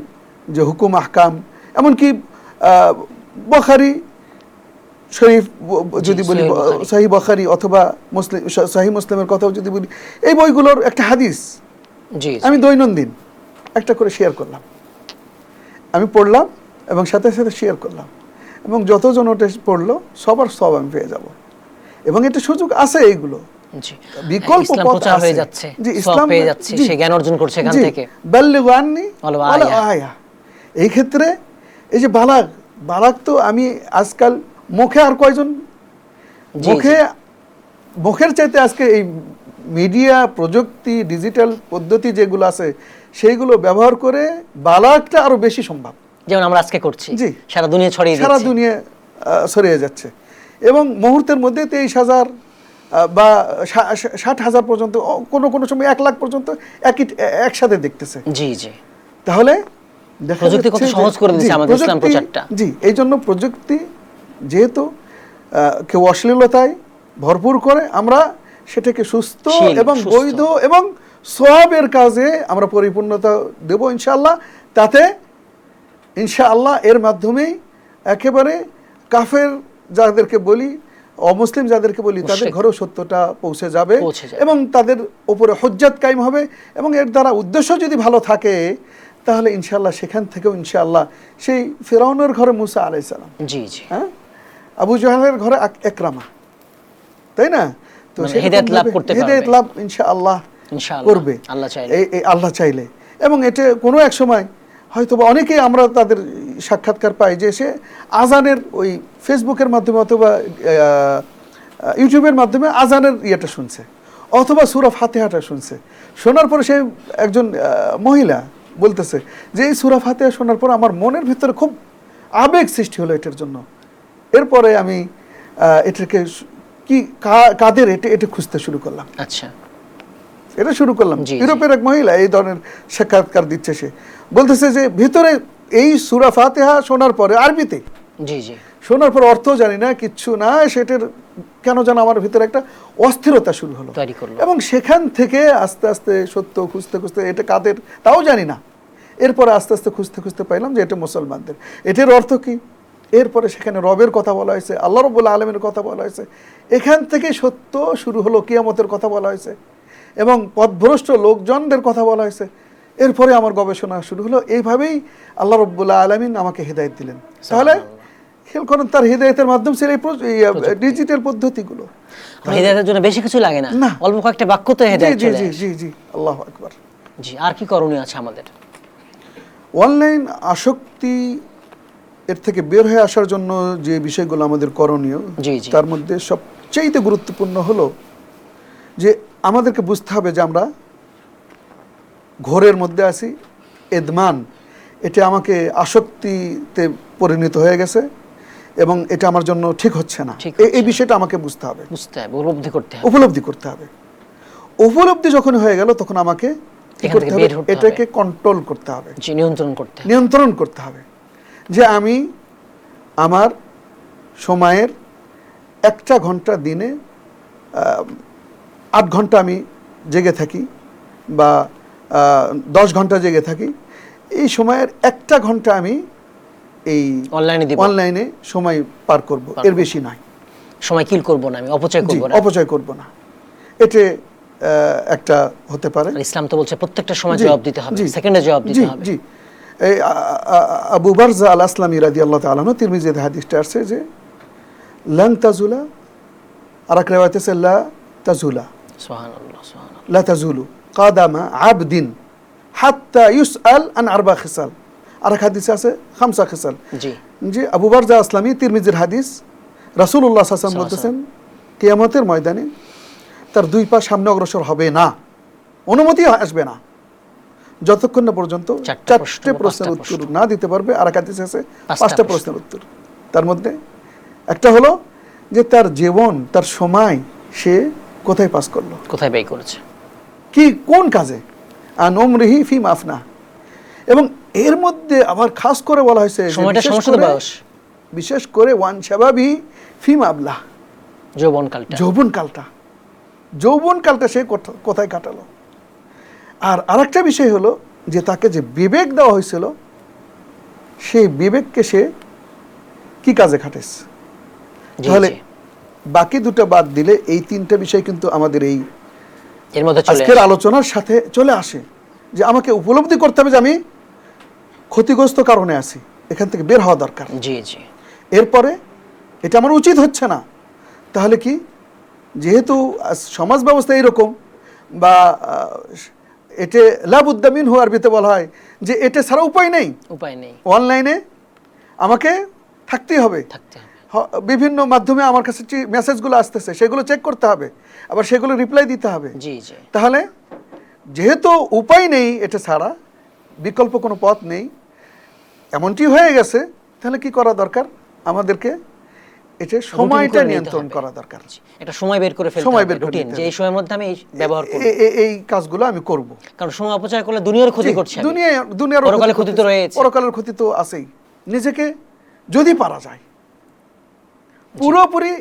যে হুকুম আহকাম, এমনকি বুখারী শরীফ যদি বলি, সহিহ বুখারী অথবা সহিহ মুসলিমের কথাও যদি বলি, এই বইগুলোর একটা হাদিস আমি দৈনন্দিন একটা করে শেয়ার করলাম, আমি পড়লাম এবং সাথে সাথে শেয়ার করলাম, এবং যতজন ওটা পড়লো সবার সব আমি পেয়ে যাব। এবং এটা সুযোগ আছে, এইগুলো বিকল্প পথ হয়ে যাচ্ছে, ইসলাম পেয়ে যাচ্ছে, সে জ্ঞান অর্জন করছে এখান থেকে। বাল্লিগু আন্নি ওয়ালাউ আয়া। এই ক্ষেত্রে এই যে বালাগ তো আমি আজকাল মুখে আর কয়জন, মুখের চাইতে আজকে এই মিডিয়া, প্রযুক্তি, ডিজিটাল পদ্ধতি যেগুলো আছে সেইগুলো ব্যবহার করে বালাগটা আরো বেশি সম্ভব, যেমন আমরা আজকে করছি, সারা দুনিয়া ছড়িয়ে যাচ্ছে। এবং মুহূর্তের মধ্যে 23,000 বা 60,000 পর্যন্ত, কোনো সময় 1 লাখ পর্যন্ত একসাথে দেখতেছে। তাহলে প্রযুক্তি কত সহজ করে দিয়েছে আমাদের ইসলাম প্রচারটা। এই জন্য প্রযুক্তি যেহেতু কেউ অশ্লীলতায় ভরপুর করে, আমরা সেটাকে সুস্থ এবং বৈধ এবং সওয়াবের কাজে আমরা পরিপূর্ণতা দেব ইনশাআল্লাহ। তাতে ইনশাআল্লাহ এর মাধ্যমেই একেবারে কাফের যাদেরকে বলি, অমুসলিম যাদেরকে বলি, তাদের ঘরেও সত্যটা পৌঁছে যাবে এবং তাদের উপরে হুজ্জাত কায়েম হবে। এবং এর দ্বারা উদ্দেশ্য যদি ভালো থাকে, তাহলে ইনশাআল্লাহ সেখান থেকেও ইনশাআল্লাহ সেই ফিরআউনের ঘরে মুসা আলাইহিস সালাম, হ্যাঁ, আবু জাহলের ঘরে ইকরামা, তাই না? তো হিদায়াত লাভ ইনশাআল্লাহ করবে আল্লাহ চাইলে। এবং এটা কোনো এক সময় হয়তো বা অনেকেই আমরা তাদের সাক্ষাৎকার পাই যে সে আজানের ওই ফেসবুকের মাধ্যমে অথবা ইউটিউবের মাধ্যমে আজানের ইয়েটা শুনছে, অথবা সূরা ফাতিহাটা শুনছে। শোনার পরে সে একজন মহিলা বলতেছে যে এই সূরা ফাতিহা শোনার পর আমার মনের ভিতরে খুব আবেগ সৃষ্টি হলো এটার জন্য। এরপরে আমি এটাকে কি কাদের এটা খুঁজতে শুরু করলাম। এটা শুরু করলাম। ইউরোপের এক মহিলা এই ধরনের সাক্ষাৎকার দিচ্ছে, সে বলতেছে যে ভিতরে এই সূরা ফাতিহা শোনার পরে আরবিতে শোনার পর অর্থ জানি না, কিচ্ছু না, সেটার কেন যেন আমার ভিতরে একটা অস্থিরতা শুরু হলো। এবং সেখান থেকে আস্তে আস্তে সত্য খুঁজতে খুঁজতে, এটা কাদের তাও জানি না, এরপরে আস্তে আস্তে খুঁজতে খুঁজতে পাইলাম যে এটা মুসলমানদের। এটার অর্থ কি? এরপরে সেখানে রবের কথা বলা হয়েছে, আল্লাহ রাব্বুল আলামিনের কথা বলা হয়েছে। এখান থেকে সত্য শুরু হলো, কিয়ামতের কথা বলা হয়েছে এবং পথভ্রষ্ট লোকজনদের কথা বলা হয়েছে। এরপরে আমার গবেষণা শুরু হলো। এইভাবেই আল্লাহ রাব্বুল আলামিন আমাকে হিদায়াত দিলেন। তাহলে খেয়াল করেন, তার হিদায়াতের মাধ্যম ছিল এই ডিজিটাল পদ্ধতিগুলো। হিদায়াতের জন্য বেশি কিছু লাগে না, অল্প কয়েকটা বাক্য তো হিদায়াত চলে আসে। জি আল্লাহু আকবার। আর কি করণীয় আছে আমাদের? অনলাইন আসক্তি এর থেকে বের হয়ে আসার জন্য যে বিষয়গুলো আমাদের করণীয়, তার মধ্যে সবচেয়ে গুরুত্বপূর্ণ হলো যে আমাদেরকে বুঝতে হবে যে আমরা ঘোরের মধ্যে আছি, এদমান, এটা আমাকে আসক্তিতে পরিণত হয়ে গেছে এবং এটা আমার জন্য ঠিক হচ্ছে না। এই বিষয়টা আমাকে বুঝতে হবে, উপলব্ধি করতে হবে। উপলব্ধি যখন হয়ে গেল, তখন আমাকে কি এখান করতে থেকে হবে? বের হতে হবে। এটাকে কন্ট্রোল করতে হবে, জি, নিয়ন্ত্রণ করতে হবে। নিয়ন্ত্রণ করতে হবে। যে আমি আমার সময়ের 1টা ঘন্টা দিনে 8 ঘন্টা আমি জেগে থাকি বা 10 ঘন্টা জেগে থাকি, এই সময়ের 1টা ঘন্টা আমি এই অনলাইনে দিব, অনলাইনে সময় পার করব, এর বেশি নয়। সময় কিল করব না, আমি অপচয় জি, করব না। অপচয় করব না। এটা একটা হতে পারে। আর ইসলাম তো বলছে প্রত্যেকটা সময় জি, জবাব দিতে হবে, জি, সেকেন্ডে জবাব দিতে জি, হবে। জি। এই আবু বারজা আল আসলামী রাদিয়াল্লাহু তাআলা আনহু, তিরমিজিতে হাদিসটা আসছে যে লান তাজুলা, আর এক রিওয়ায়াতে আছে লা তাজুলা, সুবহানাল্লাহ, সুবহানাল্লাহ। লা তাজুলু কাদামা আবদিন হাত্তা ইউসআল আন আরবা খিসাল। আর এক হাদিসে আছে খামসা খিসাল। জি, জি, আবু বারজা আসলামী, তিরমিজির হাদিস, রাসূলুল্লাহ সাল্লাল্লাহু আলাইহি ওয়াসাল্লাম বলতেছেন কিয়ামতের ময়দানে তার 2 পা সামনে অগ্রসর হবে না, অনুমতি আসবে না, যতক্ষণ না পর্যন্ত 4টে প্রশ্নের উত্তর না দিতে পারবে। আর এক হাদিসে আছে 5টা প্রশ্নের উত্তর। তার মধ্যে একটা হলো যে তার জীবন, তার সময় সে কোথায় পাস করলো, কোথায় ব্যয় করেছে, কি কোন কাজে, আন উমরিহি ফিমা আফনা। এবং এর মধ্যে আবার খাস করে বলা হয়েছে যে সময়টা সমস্ত বয়স, বিশেষ করে ওয়ান শাবাবি ফিমা আবলা, যৌবনকালটা, যৌবনকালটা, যৌবনকালটা সে কোথায় কাটালো। আর আরেকটা বিষয় হলো যে তাকে যে বিবেক দেওয়া হয়েছিল, সেই বিবেককে সে কি কাজে খাটেছে। জি, তাহলে জি, বাকি 2টা বাদ দিলে এই 3টে বিষয় কিন্তু আমাদের এই এর মধ্যে চলে আজকের আসে। আলোচনার সাথে চলে আসে, যে আমাকে উপলব্ধি করতে হবে যে আমি ক্ষতিগ্রস্ত কারণে আছি, এখান থেকে বের হওয়া দরকার। জি, জি, এরপরে এটা আমার উচিত হচ্ছে না, তাহলে কি, যেহেতু সমাজ ব্যবস্থা এইরকম, বা এটা লাবুদ্দামিন হু আরবিতে বলা হয় যে এটা ছাড়া উপায় নেই, উপায় নেই, অনলাইনে আমাকে থাকতেই হবে। থাকতে হবে। বিভিন্ন মাধ্যমে আমার কাছে মেসেজগুলো আসতেছে, সেগুলো চেক করতে হবে, আবার সেগুলো রিপ্লাই দিতে হবে। জি, জি, তাহলে যেহেতু উপায় নেই, এটা ছাড়া বিকল্প কোনো পথ নেই, এমনটি হয়ে গেছে, তাহলে কি করা দরকার আমাদেরকে, এটা সময়টা নিয়ন্ত্রণ করা দরকার। একটা সময় বের করে ফেলতে সময় হবে, বের করে রুটিন, নিতে যে হবে। এই সময়ের মধ্যে আমি এই ব্যবহার করব। এই কাজগুলো আমি করব। কারণ সময় অপচয় করলে দুনিয়ার ক্ষতি করছে আমি। দুনিয়ার পরকালের ক্ষতি তো রয়েছে। পরকালের ক্ষতি তো আছেই। নিজেকে যদি পারা যায় পুরোপুরি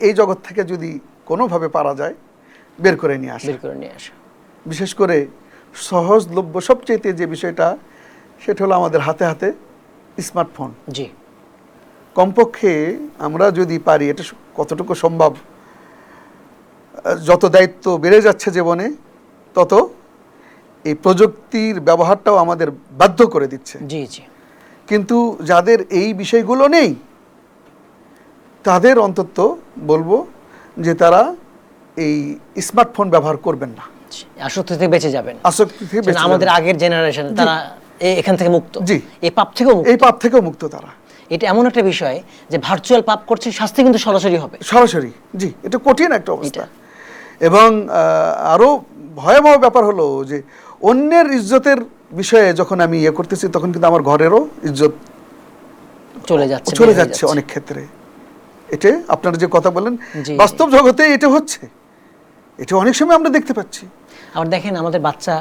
এই জগৎ থেকে, যদি কোনোভাবে পারা যায়, বের করে নিয়ে আসা, বের করে নিয়ে আসা। বিশেষ করে সহজলভ্য সবচেয়ে যে বিষয়টা, সেটা হলো আমাদের হাতে হাতে স্মার্টফোন। জি, কমপক্ষে আমরা যদি পারি, এটা কতটুকু সম্ভব, যত দায়িত্ব বেড়ে যাচ্ছে জীবনে, তত এই প্রযুক্তির ব্যবহারটাও আমাদের বাধ্য করে দিচ্ছে। জি, জি, কিন্তু যাদের এই বিষয়গুলো নেই, তাদের অন্তত বলবো যে তারা এই স্মার্টফোন ব্যবহার করবেন না, আসক্তি থেকে বেঁচে যাবেন। আসক্তি থেকে বেঁচে আমাদের যাবেন। আগের জেনারেশন, তারা এখান থেকে মুক্ত, জি, এই পাপ থেকেও মুক্ত। এই পাপ থেকেও মুক্ত তারা। এটা এমন একটা বিষয় যে ভার্চুয়াল পাপ করছে, শাস্তি কিন্তু সরাসরি হবে, সরাসরি। জি, এটা কঠিন একটা অবস্থা। এটা। এবং আরো ভয়াবহ ব্যাপার হলো যে অন্যের ইজ্জতের বিষয়ে যখন আমি ইয়ে করতেছি, তখন কিন্তু আমার ঘরেরও ইজ্জত চলে যাচ্ছে অনেক ক্ষেত্রে। এটা আপনারা যে কথা বলেন, জি, বাস্তব জগতে এটা হচ্ছে, এটা অনেক সময় আমরা দেখতে পাচ্ছি। আবার দেখেন, আমাদের বাচ্চা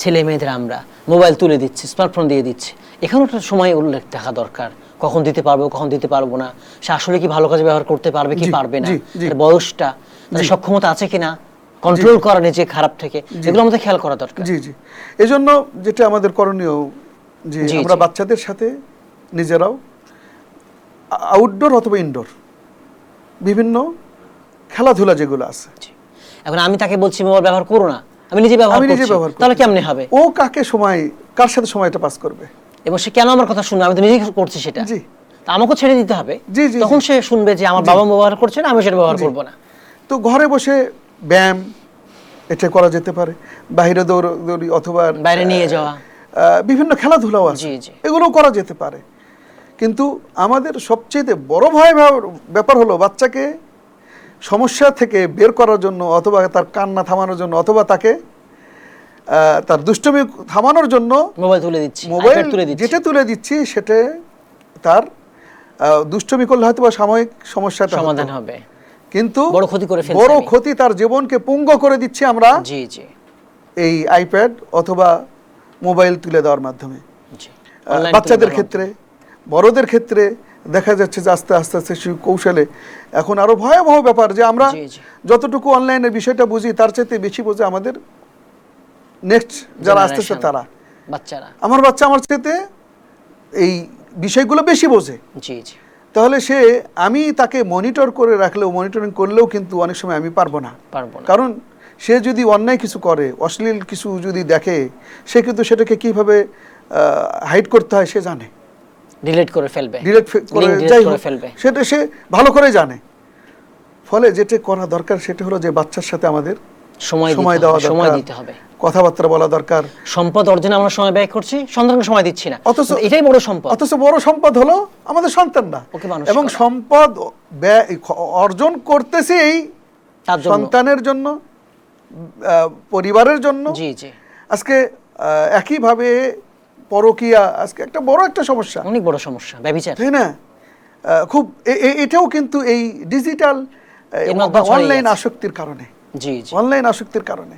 ছেলে মেয়েদের আমরা মোবাইল তুলে দিচ্ছি, স্মার্টফোন দিয়ে দিচ্ছি, এখানেও একটা সময় উল্লেখ থাকা দরকার, কখন দিতে পারবো, কখন দিতে পারবো না, সে আসলে কি ভালো কাজে ব্যবহার করতে পারবে কি পারবে না, তার বয়সটা, তার সক্ষমতা আছে কিনা, কন্ট্রোল করা নিজে খারাপ থেকে, এগুলো আমাদের খেয়াল করা দরকার। জি, জি। এজন্য যেটা আমাদের করণীয়, যে আমরা বাচ্চাদের সাথে নিজেরাও আউটডোর অথবা ইনডোর বিভিন্ন খেলাধুলা যেগুলো আছে, এখন আমি তাকে বলছি মোবাইল ব্যবহার করো না, আমি নিজে ব্যবহার করছি, তাহলে কেমনে হবে? ও কার সাথে সময়টা পাস করবে, এবং সে কেন আমার কথা শুনবে? আমি তো নিজেই করছি সেটা। জি, তা আমাকে ছেড়ে দিতে হবে। জি, জি, তখন সে শুনবে যে আমার বাবা ব্যবহার করছে না, আমি সেটা ব্যবহার করব না। তো ঘরে বসে ব্যায়াম এটা করা যেতে পারে, বাইরে দৌড়ি অথবা বাইরে নিয়ে যাওয়া, বিভিন্ন খেলাধুলাও আছে, জি, জি, এগুলো করা যেতে পারে। কিন্তু আমাদের সবচেয়ে বড় ব্যাপার হলো বাচ্চাকে সমস্যা থেকে বের করার জন্য, অথবা তার কান্না থামানোর জন্য, অথবা তাকে তার দুষ্টমি থামানোর জন্য মোবাইল তুলে দিচ্ছি, মোবাইল যেটা তুলে দিচ্ছি, সেটা তার দুষ্টমি করলে হয়তো বা সাময়িক সমস্যাটা সমাধান হবে, কিন্তু বড় ক্ষতি করে ফেলছে, বড় ক্ষতি, তার জীবনকে পুঙ্গ করে দিচ্ছি আমরা। জি, জি, এই আইপ্যাড অথবা মোবাইল তুলে দেওয়ার মাধ্যমে। জি। Online বাচ্চাদের তুলে দেওয়ার ক্ষেত্রে, বড়দের ক্ষেত্রে দেখা যাচ্ছে যে আস্তে আস্তে আস্তে সেই কৌশলে এখন আরো ভয়াবহ ব্যাপার যে আমরা জি, জি। যতটুকু অনলাইনের বিষয়টা বুঝি তার চাইতে বেশি বোঝে আমাদের নেক্সট যারা আসতেছে Generation, তারা। বাচ্চারা। আমার বাচ্চা আমার চাইতে এই বিষয়গুলো বেশি বোঝে। জি, জি। তাহলে আমি তাকে মনিটর করে রাখলেও, মনিটরিং করলেও কিন্তু অনেক সময় আমি পারবো না। কারণ সে যদি অন্যায় কিছু করে, অশ্লীল কিছু যদি দেখে, সে কিন্তু সেটাকে কিভাবে হাইড করতে হয় সে জানে, ডিলিট করে ফেলবে, ডিলিট করে Link delete যাই করে হোক, ফেলবে। সেটা সে ভালো করে জানে। ফলে যেটা করা দরকার সেটা হলো যে বাচ্চার সাথে আমাদের সময় দেওয়া দরকার, সময় দিতে হবে, কথাবার্তা বলা দরকার। সম্পদ অর্জনে আমরা সময় ব্যয় করছি, সন্তানকে সময় দিচ্ছি না, অথচ এটাই বড় সম্পদ। অথচ বড় সম্পদ হলো আমাদের সন্তানরা। ওকে মানুষ এবং করা। সম্পদ অর্জন করতেছি এই তার জন্য। সন্তানের জন্য, পরিবারের জন্য। জি, জি। আজকে একইভাবে পরকীয়া আজকে একটা বড় একটা সমস্যা, অনেক বড় সমস্যা, ব্যভিচার। তাই না? খুব এটাও কিন্তু এই ডিজিটাল এর মাধ্যমে ছড়িয়ে অনলাইন গেছে। আসক্তির কারণে, জি, জি। অনলাইন আসক্তির কারণে।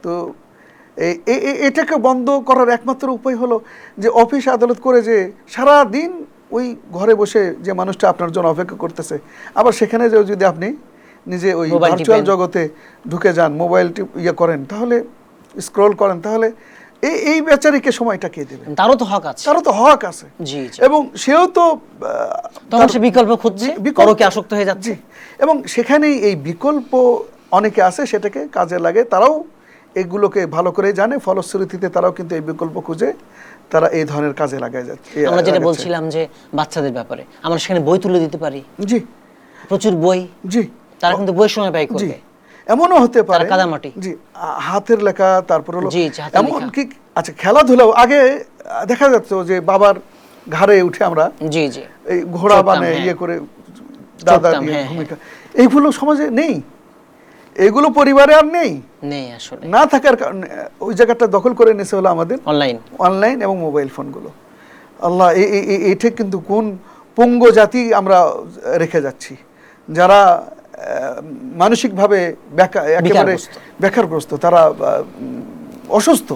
তো এটাকে বন্ধ করার একমাত্র উপায় হলো যে অফিস আদালত করে যে সারা দিন ওই ঘরে বসে যে মানুষটা আপনার জন্য অপেক্ষা করতেছে, আবার সেখানে যে যদি আপনি নিজে ওই মোবাইল ভার্চুয়াল টিপেন। জগতে ঢুকে যান, মোবাইল করেন, তাহলে স্ক্রল করেন, তাহলে এই বেচারিকে সময়টা কে দেবে? তারও তো হক আছে। তারও তো হক আছে। জি, জি। এবং সেও তো তখন সে বিকল্প খুঁজছে, পরকে আসক্ত হয়ে যাচ্ছে। জি। এবং সেখানেই এই বিকল্প অনেকে আছে, সেটাকে কাজে লাগে, তারাও এগুলোকে ভালো করে জানে, ফলশ্রুতিতে তারাও কিন্তু এই বিকল্প খুঁজে তারা এই ধরনের কাজে লাগায় যাচ্ছে। আমরা যেটা বলছিলাম যে বাচ্চাদের ব্যাপারে আমরা সেখানে বই তুলে দিতে পারি, জি, প্রচুর বই, জি। তারা কিন্তু বইয়ের সময় ব্যয় জি, করবে। এমনও হতে পারে কাদামাটি। জি, হাতের লেখা, তারপর হলো জি, হাতের এমন লেখা। কি, আচ্ছা খেলাধুলাও আগে দেখা যাচ্ছে যে বাবার ঘাড়ে উঠে আমরা জি, জি। এই ঘোড়া চড়তাম, বানে হ্যাঁ। ইয়ে করে দাদা চড়তাম, দিয়ে হ্যাঁ, ভূমিকা, এইগুলো সমাজে নেই, এগুলো পরিবারে আর নেই। নেই আসলে। না থাকার কারণে ওই জায়গাটা দখল করে নিয়েছে হলো আমাদের অনলাইন। অনলাইন এবং মোবাইল ফোনগুলো। আল্লাহ, এটা কিন্তু কোন পঙ্গু জাতি আমরা রেখে যাচ্ছি, যারা মানসিকভাবে একেবারে বেকারগ্রস্ত, তারা অসুস্থ।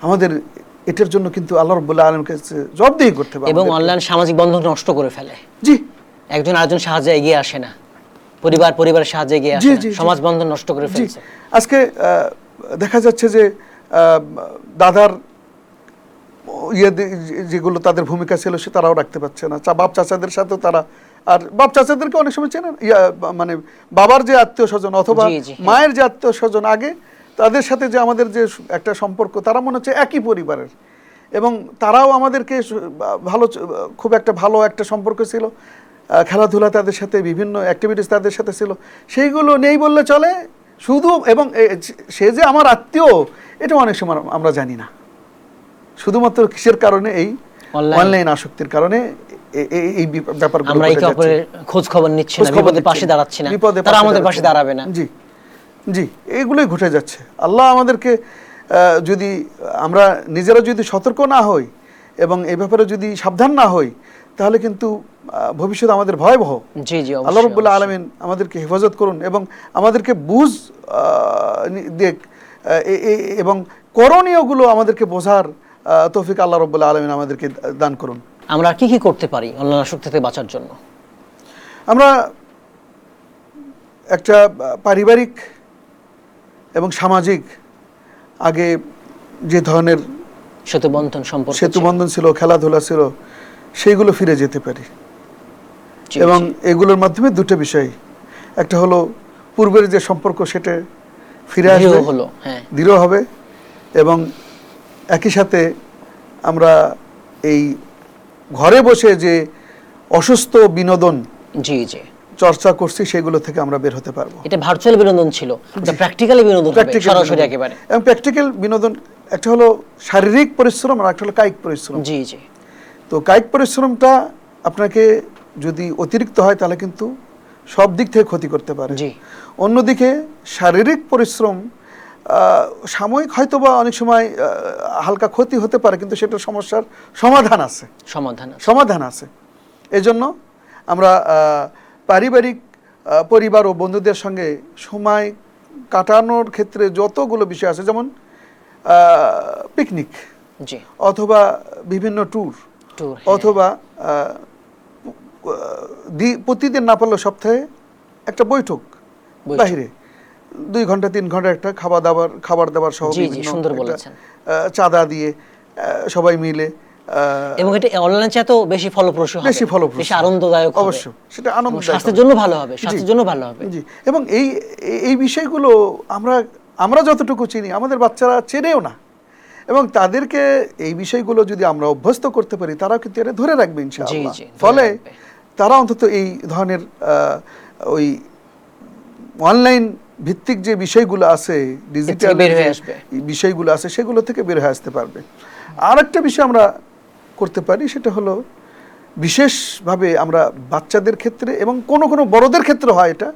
আমাদের এটার জন্য কিন্তু আল্লাহ রাব্বুল আলামিনের কাছে জবাবদিহি করতে হবে। এবং অনলাইন সামাজিক বন্ধন নষ্ট করে ফেলে। জি, একজন আরেকজন সাহায্যে এগিয়ে আসে না, পরিবারের সাহায্যে এগিয়ে আসে না, সমাজ বন্ধন নষ্ট করে ফেলছে। আজকে দেখা যাচ্ছে যে দাদার যেগুলো তাদের ভূমিকা ছিল সে তারাও রাখতে পারছে না, বাপ চাচাদের সাথেও তারা, আর বাপ চাচাদেরকে অনেক সময় চেনেন, মানে বাবার যে আত্মীয় স্বজন অথবা মায়ের যে আত্মীয় স্বজন, আগে তাদের সাথে যে আমাদের যে একটা সম্পর্ক, তারা মনে হচ্ছে একই পরিবারের, এবং তারাও আমাদেরকে খুব একটা ভালো একটা সম্পর্ক ছিল, খেলাধুলা তাদের সাথে, বিভিন্ন অ্যাক্টিভিটিস তাদের সাথে ছিল, সেইগুলো নেই বললে চলে। শুধু এবং সে যে আমার আত্মীয় এটা অনেক সময় আমরা জানি না, শুধুমাত্র কিসের কারণে? এই অনলাইন আসক্তির কারণে এই ব্যাপারগুলো আমরা একে অপরের খোঁজ খবর নিচ্ছি না, বিপদের পাশে দাঁড়াচ্ছি না, তারা আমাদের পাশে দাঁড়াবে না। জি, জি, এগুলোই ঘটে যাচ্ছে। আল্লাহ আমাদেরকে যদি আমরা নিজেরা যদি সতর্ক না হই এবং এই ব্যাপারে যদি সাবধান না হই, তাহলে কিন্তু ভবিষ্যৎ আমাদের ভয়াবহ। জি, জি। আল্লাহ রাব্বুল আলামিন আমাদেরকে হেফাজত করুন এবং আমাদেরকে বুঝ দেখ এবং করণীয়গুলো আমাদেরকে বোঝার তৌফিক আল্লাহ রাব্বুল আলামিন আমাদেরকে দান করুন। আমরা কি কি করতে পারি অনলাইন আসক্তি থেকে বাঁচার জন্য? আমরা একটা পারিবারিক এবং সামাজিক আগে যে ধরনের সেতুবন্ধন ছিল, খেলাধুলা ছিল, সেইগুলো ফিরে যেতে পারি। এবং এগুলোর মাধ্যমে দুটো বিষয়, একটা হলো পূর্বের যে সম্পর্ক সেটা ফিরে আসবে, দৃঢ় হবে, এবং একই সাথে আমরা এই ঘরে বসে যে অসুস্থ বিনোদন চর্চা করছি সেগুলো থেকে আমরা বের হতে পারবো। এটা ভার্চুয়াল বিনোদন ছিল, এটা প্র্যাকটিক্যালি বিনোদন হবে, সরাসরি একেবারে। এবং প্র্যাকটিক্যাল বিনোদন একটা হলো শারীরিক পরিশ্রম আর একটা হলো কায়িক পরিশ্রম। জি, জি। তো কায়িক পরিশ্রমটা আপনাকে যদি অতিরিক্ত হয় তাহলে কিন্তু সব দিক থেকে ক্ষতি করতে পারে। জি। অন্যদিকে শারীরিক পরিশ্রম সাময়িক হয়তো বা অনেক সময় হালকা ক্ষতি হতে পারে, কিন্তু সেটার সমস্যার সমাধান আছে। এজন্য আমরা পারিবারিক পরিবার ও বন্ধুদের সঙ্গে সময় কাটানোর ক্ষেত্রে যতগুলো বিষয় আছে, যেমন পিকনিক, জি, অথবা বিভিন্ন ট্যুর, ট্যুর, অথবা প্রতিদিন না পারলেও সপ্তাহে একটা বৈঠক বাহিরে 2 ঘন্টা 3 ঘন্টা একটা খাবার দাবার সহ বিভিন্ন সুন্দর বলেছেন, চাঁদা দিয়ে সবাই মিলে, এবং এটা অনলাইন চেয়ে বেশি ফলপ্রসূ হবে, বেশি আনন্দদায়ক হবে, অবশ্য সেটা আনন্দদায়ক, স্বাস্থ্যের জন্য ভালো হবে, স্বাস্থ্যের জন্য ভালো হবে। জি, এবং এই বিষয়গুলো আমরা যতটুকু চিনি আমাদের বাচ্চারা চেনেও না, এবং তাদেরকে এই বিষয়গুলো যদি আমরা অভ্যস্ত করতে পারি তারাও কিন্তু এটা ধরে রাখবে ইনশাআল্লাহ। ফলে তারা অন্তত এই ধরনের ওই অনলাইন ভিত্তিক যে বিষয়গুলো আছে, ডিজিটাল বিষয়গুলো আছে, সেগুলো থেকে বের হয়ে আসতে পারবে। আর একটা বিষয় আমরা করতে পারি, সেটা হলো বিশেষভাবে আমরা বাচ্চাদের ক্ষেত্রে এবং কোনো কোনো বড়দের ক্ষেত্রে হয় এটা,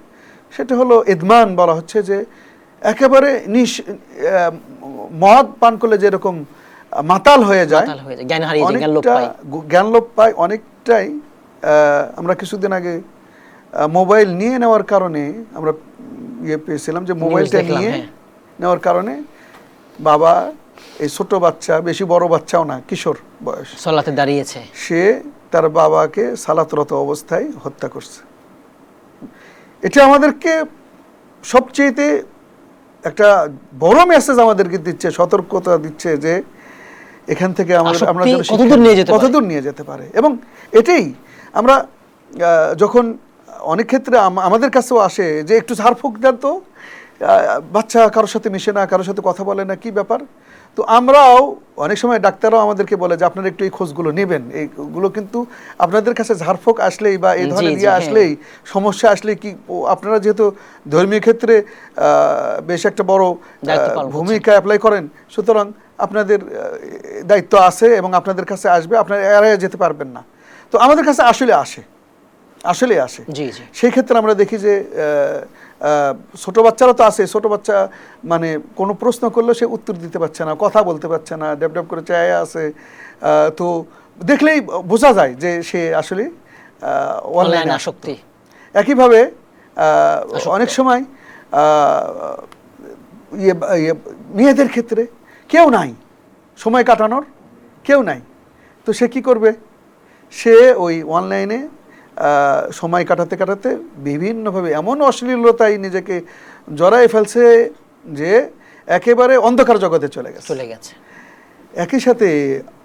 সেটা হলো ইদমান বলা হচ্ছে, যে একেবারে মদ পান করলে যেরকম মাতাল হয়ে যায়, জ্ঞান লোপ পায় অনেকটাই। আমরা কিছুদিন আগে মোবাইল নিয়ে নেওয়ার কারণে আমরা পেয়েছিলাম যে মোবাইলটা নিয়ে নেওয়ার কারণে বাবা, এই ছোট বাচ্চা, বেশি বড় বাচ্চাও না, কিশোর বয়স, সালাতে দাঁড়িয়েছে, সে তার বাবাকে সালাতরত অবস্থায় হত্যা করছে। এটা আমাদেরকে সবচেয়েতে একটা বড় মেসেজ আমাদেরকে দিচ্ছে, সতর্কতা দিচ্ছে, যে এখান থেকে আমরা কতদূর নিয়ে যেতে পারে। এবং এটাই আমরা যখন অনেক ক্ষেত্রে আমাদের কাছেও আসে যে একটু ঝাড়ফুঁক দেন তো, বাচ্চা কারোর সাথে মিশে না, কারোর সাথে কথা বলে না, কি ব্যাপার। তো আমরাও অনেক সময় ডাক্তাররাও আমাদেরকে বলে যে আপনারা একটু এই খোঁজগুলো নেবেন, এইগুলো কিন্তু আপনাদের কাছে ঝাড়ফুঁক আসলেই বা এই ধরনের আসলেই, সমস্যা আসলে কি, আপনারা যেহেতু ধর্মীয় ক্ষেত্রে বেশ একটা বড় ভূমিকা অ্যাপ্লাই করেন, সুতরাং আপনাদের দায়িত্ব আছে এবং আপনাদের কাছে আসবে, আপনারা এড়িয়ে যেতে পারবেন না। তো আমাদের কাছে আসলে আসে। সেই ক্ষেত্রে আমরা দেখি যে ছোট বাচ্চারা তো আছে, ছোট বাচ্চা মানে কোনো প্রশ্ন করলে সে উত্তর দিতে পারছে না, কথা বলতে পারছে না, ড্যাব করে চায় আছে। তো দেখলেই বোঝা যায় যে সে আসলে অনলাইনে আসক্তি। একইভাবে অনেক সময় মেয়েদের ক্ষেত্রে কেউ নাই, সময় কাটানোর কেউ নাই, তো সে কি করবে, সে ওই অনলাইনে সময় কাটাতে কাটাতে বিভিন্নভাবে এমন অশ্লীলতায় নিজেকে জড়ায় ফেলছে যে একেবারে অন্ধকার জগতে চলে গেছে। একই সাথে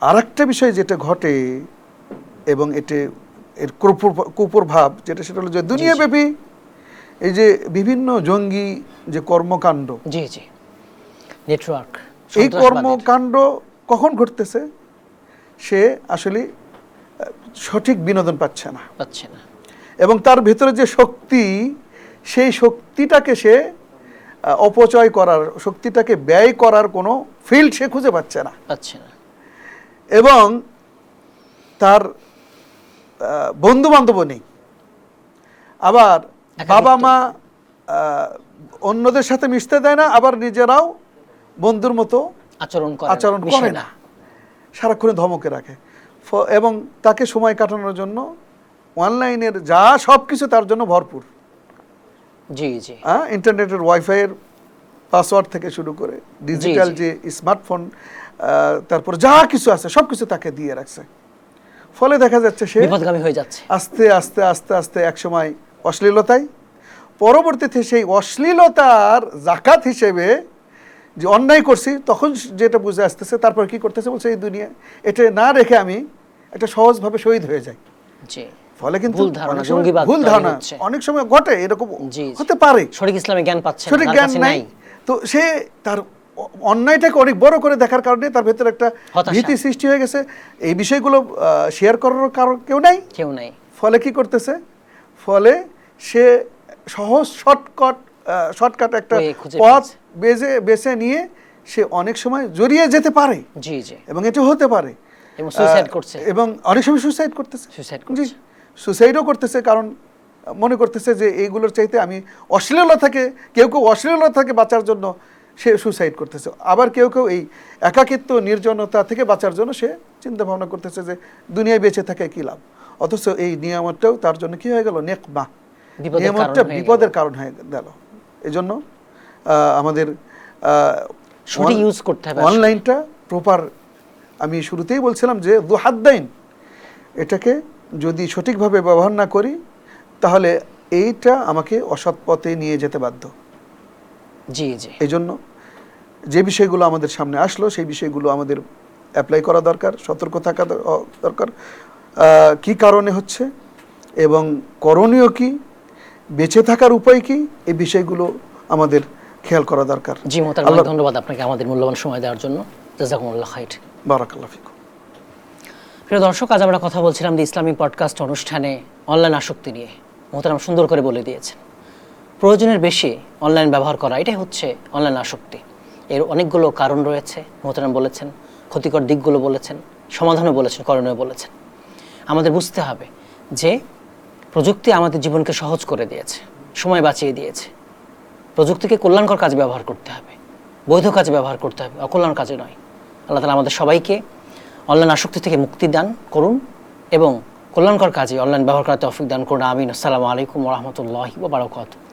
আরেকটা বিষয় যেটা ঘটে, এবং এর কুপ্রভাব যেটা, সেটা হলো যে দুনিয়াব্যাপী এই যে বিভিন্ন জঙ্গি যে কর্মকাণ্ড, নেটওয়ার্ক, এই কর্মকাণ্ড কখন ঘটতেছে, সে আসলে সঠিক বিনোদন পাচ্ছে না, এবং তার ভিতরে যে শক্তি, সেই শক্তিটাকে সে অপচয় করার, শক্তিটাকে ব্যয় করার কোনো ফিল্ড সে খুঁজে পাচ্ছে না। এবং তার বন্ধু বান্ধবও নেই, আবার বাবা মা অন্যদের সাথে মিশতে দেয় না, আবার নিজেরাও বন্ধুর মতো আচরণ করে না, সারাক্ষণ ধমকে রাখে। এবং তাকে সময় কাটানোর জন্য অনলাইনের যা সব কিছু তার জন্য ভরপুর, ইন্টারনেটের ওয়াইফাইয়ের পাসওয়ার্ড থেকে শুরু করে ডিজিটাল যে স্মার্টফোন, তারপর যা কিছু আছে সব কিছু তাকে দিয়ে রাখছে। ফলে দেখা যাচ্ছে সে বিপথগামী হয়ে যাচ্ছে আস্তে আস্তে আস্তে আস্তে একসময় অশ্লীলতায়, পরবর্তীতে সেই অশ্লীলতার জাকাত হিসেবে যে অন্যায় করছি, তখন যেটা বুঝে আসতেছে, তারপর কি করতেছে, বলছে এই দুনিয়া এটা না রেখে আমি একটা সহজভাবে শহীদ হয়ে যাই। ফলে কিন্তু ভুল ধারণা অনেক সময় ঘটে, এরকম হতে পারে, সঠিক ইসলামের জ্ঞান পাচ্ছে না, সঠিক জ্ঞান নাই। তো সে তার অন্যায়টাকে অনেক বড় করে দেখার কারণে তার ভেতরে একটা ভীতি সৃষ্টি হয়ে গেছে, এই বিষয়গুলো শেয়ার করার কারণ কেউ নাই। ফলে কি করতেছে, ফলে সে সহজ শর্টকাট একটা পথ বেছে নিয়ে সে অনেক সময় জড়িয়ে যেতে পারে, এবং এটা হতে পারে, এবং অনেক সময় সুইসাইড করতেছে, সুইসাইডও করতেছে, কারণ মনে করতেছে যে এইগুলোর চাইতে আমি কেউ অশ্লীলতা থেকে বাঁচার জন্য সে সুইসাইড করতেছে, আবার কেউ এই একাকিত্ব নির্জনতা থেকে বাঁচার জন্য সে চিন্তা ভাবনা করতেছে যে দুনিয়ায় বেঁচে থাকে কি লাভ। অথচ এই নিয়ামতটাও তার জন্য কি হয়ে গেল, নেকমা, নিয়ামতটা বিপদের কারণ হয়ে গেল। এই জন্য আমাদের সঠিক ইউজ করতে হবে। অনলাইনটা প্রপার, আমি শুরুতেই বলছিলাম যে দুহাদ্দাইন, এটাকে যদি সঠিকভাবে ব্যবহার না করি তাহলে এইটা আমাকে অসৎ পথে নিয়ে যেতে বাধ্য। জি জি। এই জন্য যে বিষয়গুলো আমাদের সামনে আসলো সেই বিষয়গুলো আমাদের অ্যাপ্লাই করা দরকার, সতর্ক থাকা দরকার, কি কারণে হচ্ছে এবং করণীয় কি, বেঁচে থাকার উপায় কি, এই বিষয়গুলো আমাদের খেয়াল করা দরকার। জি মোহতারাম, অনেক ধন্যবাদ আপনাকে আমাদের মূল্যবান সময় দেওয়ার জন্য। জাযাকুমুল্লাহ খাইর। বারাকাল্লাহ ফিকুম। প্রিয় দর্শক, আজ আমরা কথা বলছিলাম দি ইসলামিক পডকাস্ট অনুষ্ঠানে অনলাইন আসক্তি নিয়ে। মোহতারাম সুন্দর করে বলে দিয়েছেন, প্রয়োজনের বেশি অনলাইন ব্যবহার করা, এটাই হচ্ছে অনলাইন আসক্তি। এর অনেকগুলো কারণ রয়েছে, মোহতারাম বলেছেন, ক্ষতিকর দিকগুলো বলেছেন, সমাধানও বলেছেন, করণীয় বলেছেন। আমাদের বুঝতে হবে যে প্রযুক্তি আমাদের জীবনকে সহজ করে দিয়েছে, সময় বাঁচিয়ে দিয়েছে। প্রযুক্তিকে কল্যাণকর কাজে ব্যবহার করতে হবে, বৈধ কাজে ব্যবহার করতে হবে, অকল্যাণ কাজে নয়। আল্লাহ তাআলা আমাদের সবাইকে অনলাইন আসক্তি থেকে মুক্তি দান করুন এবং কল্যাণকর কাজে অনলাইন ব্যবহার করার তৌফিক দান করুন। আমিন। আসসালামু আলাইকুম ওয়া রাহমাতুল্লাহি ওয়া বারাকাতুহু।